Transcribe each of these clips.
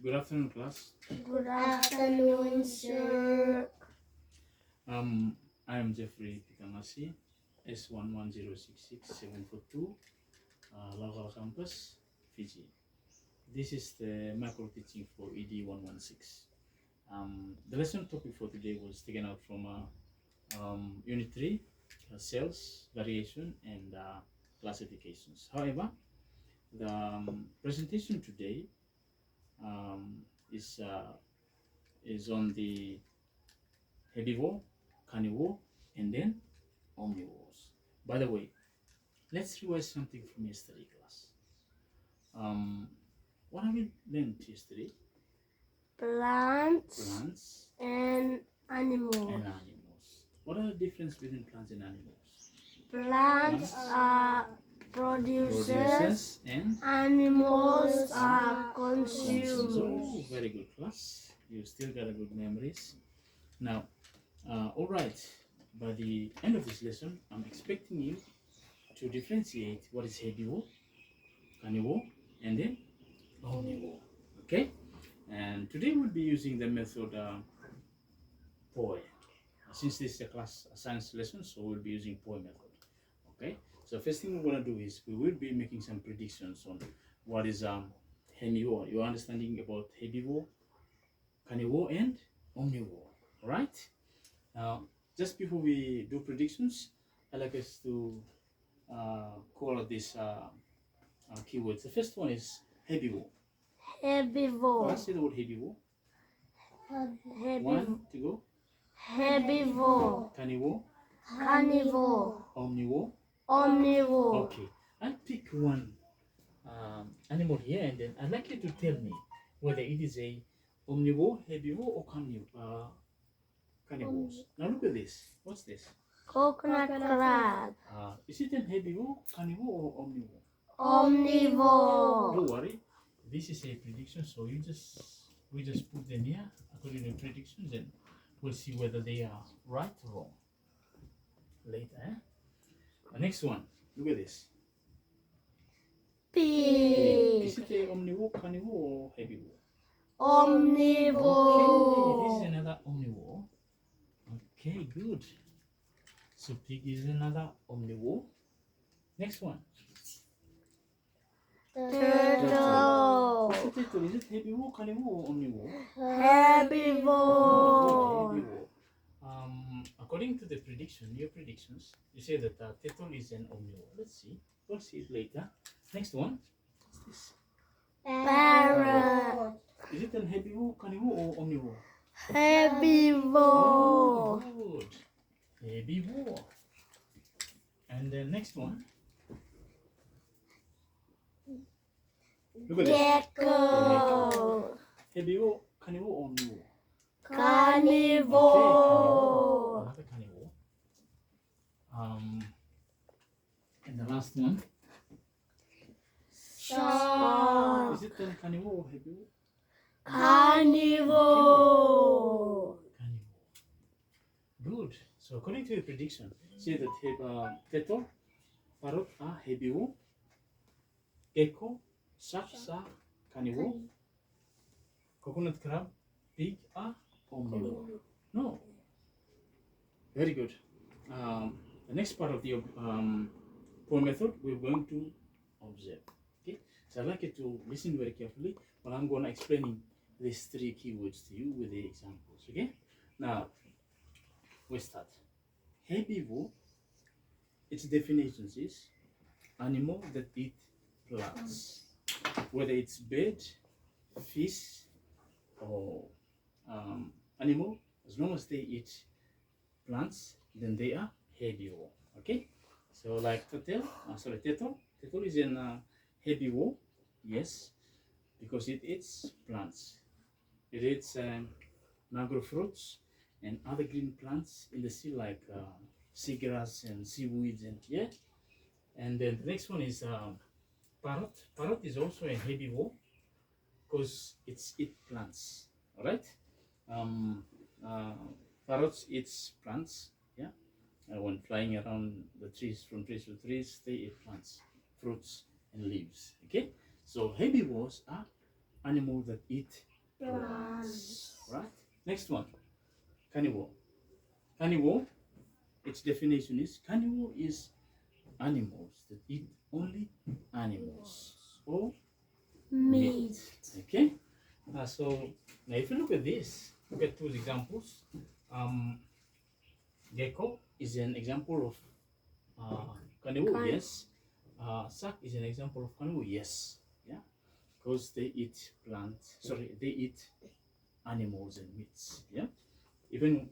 Good afternoon, class. Good afternoon, sir. I am Jeffrey Pikamasi, s11066742, local campus, Fiji. This is the micro teaching for ED116. The lesson topic for today was taken out from Unit 3, cells, variation, and classifications. However, the presentation today um, is on the herbivore, carnivore, and then omnivores. By the way, let's revise something from yesterday class. What have we learned yesterday? Plants and and animals. animals. What are the difference between plants and animals? Plants are producers, and animals are consumers. Oh, very good class. You still got a good memories. Now, all right. By the end of this lesson, I'm expecting you to differentiate what is herbivore, carnivore, and then omnivore. Okay? And today we'll be using the method POI. Since this is a science lesson, so we'll be using POI method. Okay? So first thing we're gonna do is we will be making some predictions on what is herbivore. Your understanding about herbivore, carnivore, and omnivore. Alright? Now, just before we do predictions, I'd like us to call out these keywords. The first one is herbivore. Herbivore. Let's say the word herbivore. Herbivore. One to go. Herbivore. Carnivore. Carnivore. Omnivore. Omnivore. Okay, I'll pick one animal here, and then I'd like you to tell me whether it is a omnivore, herbivore, or carnivores. Now look at this. What's this? Coconut crab. Is it an herbivore, carnivore, or omnivore? Omnivore. Don't worry. This is a prediction, so we just put them here according to predictions, and we'll see whether they are right or wrong later. The next one. Look at this. Pig. Is it a omnivore, carnivore, or herbivore? Omnivore. Okay, this is another omnivore. Okay, good. So pig is another omnivore. Next one. Turtle. What's the turtle? Is it herbivore, carnivore, or omnivore? Herbivore. Herbivore. According to the prediction, your predictions, you say that turtle is an omnivore. Let's see. We'll see it later. Next one. What's this? Parrot. Is it an herbivore, carnivore, or omnivore? Herbivore. Good. Herbivore. And the next one. Look at this. Gecko. Herbivore, carnivore, or omnivore? Carnivore. Another carnivore. And the last one. Shark. Is it a carnivore or herbivore? Carnivore. Carnivore. Good. So according to the prediction, say that turtle, parrot are herbivore, gecko, sharks are carnivore, coconut crab, pig are omnivore. No. Very good. The next part of the POI method, we're going to observe. Okay. So I'd like you to listen very carefully when I'm going to explaining these three keywords to you with the examples. Okay. Now we start. Herbivore. Its definition is animal that eat plants, whether it's bird, fish, or animal. As long as they eat plants, then they are herbivore. Okay. So like turtle is an herbivore, yes, because it eats plants. It eats mangrove fruits and other green plants in the sea, like seagrass and seaweeds, and yeah. And then the next one is parrot. Parrot is also a herbivore because it's eat plants. All right. Parrots eats plants. Yeah. When flying around the trees, from trees to trees, they eat plants, fruits, and leaves. Okay. So herbivores are animals that eat Plants. right? Next one, carnivore. Carnivore, its definition is carnivore is animals that eat only animals or Meat. Okay, so now if you look at this, look at two examples. Gecko is an example of carnivore, yes. Shark is an example of carnivore, yes. Yeah, because they eat plants. Sorry, they eat animals and meats. Yeah, even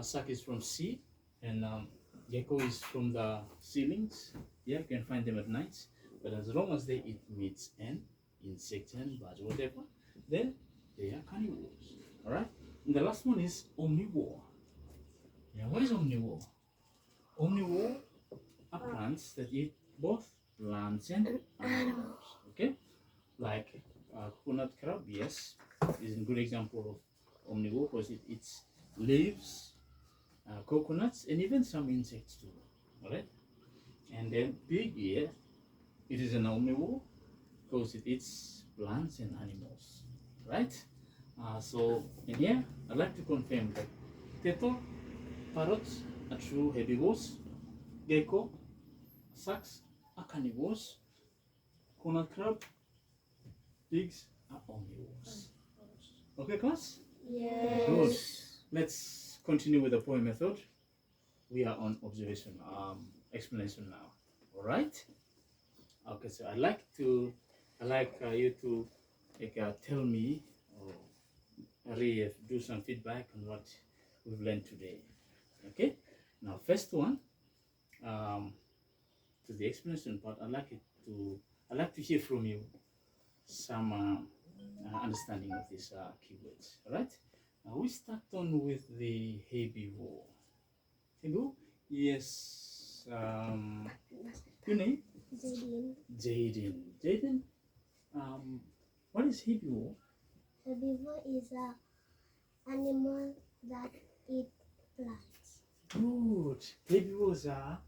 shark is from sea, and gecko is from the ceilings. Yeah, you can find them at night. But as long as they eat meats and insects and birds, whatever, then they are carnivores. All right. And the last one is omnivore. Yeah, what is omnivore? Omnivore are plants that eat both plants and animals. Okay, like coconut crab, yes, is a good example of omnivore because it eats leaves, coconuts, and even some insects too. All right, and then pig, yes, it is an omnivore because it eats plants and animals. Right. So in here, I'd like to confirm that turtle, parrots are true herbivores. Gecko, sharks are carnivores. Coconut crab, pigs are omnivores. Okay, class? Yes. Good. Let's continue with the poem method. We are on observation, explanation now. All right. Okay, so I'd like you to tell me or do some feedback on what we've learned today. Okay. Now, first one, to the explanation part, I'd like to hear from you some understanding of these keywords. All right. Now we start on with the herbivore. Herbivore? Yes. Your name? Zedin. Jaden. Jaden. What is herbivore? Herbivore is a animal that eat plants. Good. Herbivores are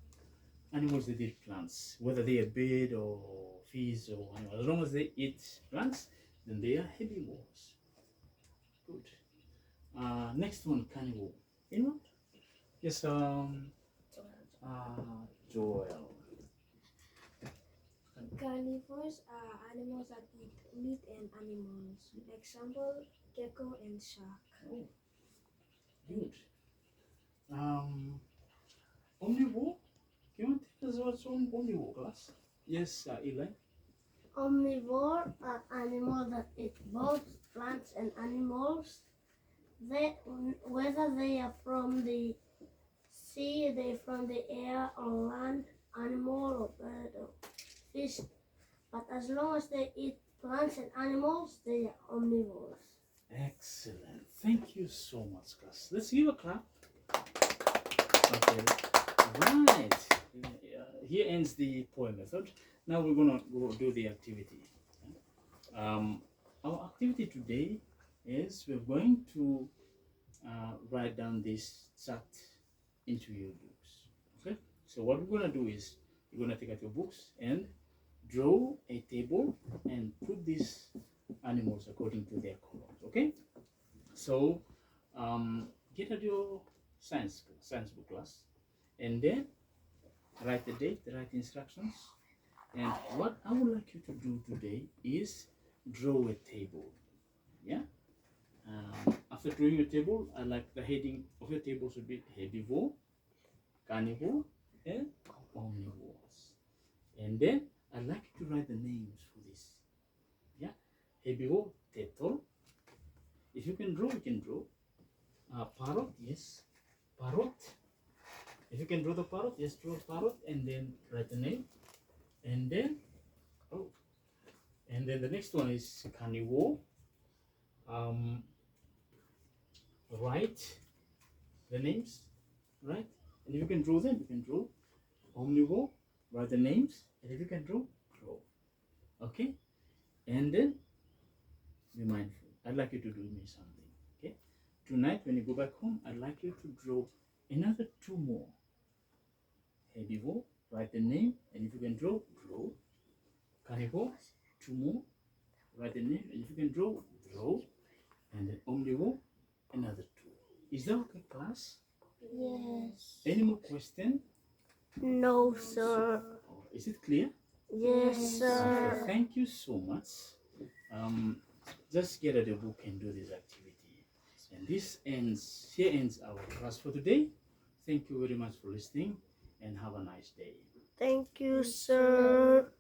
animals that eat plants, whether they are bird or fish or animal. As long as they eat plants, then they are herbivores. Good. Next one, carnivore. Anyone? Yes. Joel. Carnivores are animals that eat meat and animals. Example, gecko and shark. Oh, good. Omnivore. Can you tell us what's omnivore, class? Yes, Eli. Omnivore are animals that eat both plants and animals. Whether they are from the sea, they from the air or land, animal or bird or fish. But as long as they eat plants and animals, they are omnivores. Excellent. Thank you so much, class. Let's give a clap. Okay. Right. Here ends the poem method. Now we're gonna go do the activity. Our activity today is we're going to write down this chart into your books. Okay. So what we're gonna do is you're gonna take out your books and draw a table and put these animals according to their colors. Okay. So get out your science book class, and then write the date, write instructions. And what I would like you to do today is draw a table. Yeah. After drawing your table, I like the heading of your table should be herbivore, carnivore, and omnivores. And then I'd like you to write the names for this. Yeah. Herbivore, turtle. If you can draw, you can draw. Parrot, yes. Parrot. If you can draw the parrot, yes, draw parrot and then write the name. And then, and then the next one is carnivore. Write the names, right? And if you can draw them, you can draw. Omnivore, write the names, and if you can draw, draw. Okay? And then be mindful. I'd like you to do me something. Okay? Tonight, when you go back home, I'd like you to draw another two more. Herbivore, write the name, and if you can draw, draw. Carnivore, two more. write the name, and if you can draw, and then Omnivore, another 2. Is that okay, class? Yes. Any more question? No, sir. Is it clear? Yes, sir. Okay, thank you so much. Just get at the book and do this activity. And here ends our class for today. Thank you very much for listening and have a nice day. Thank you, sir.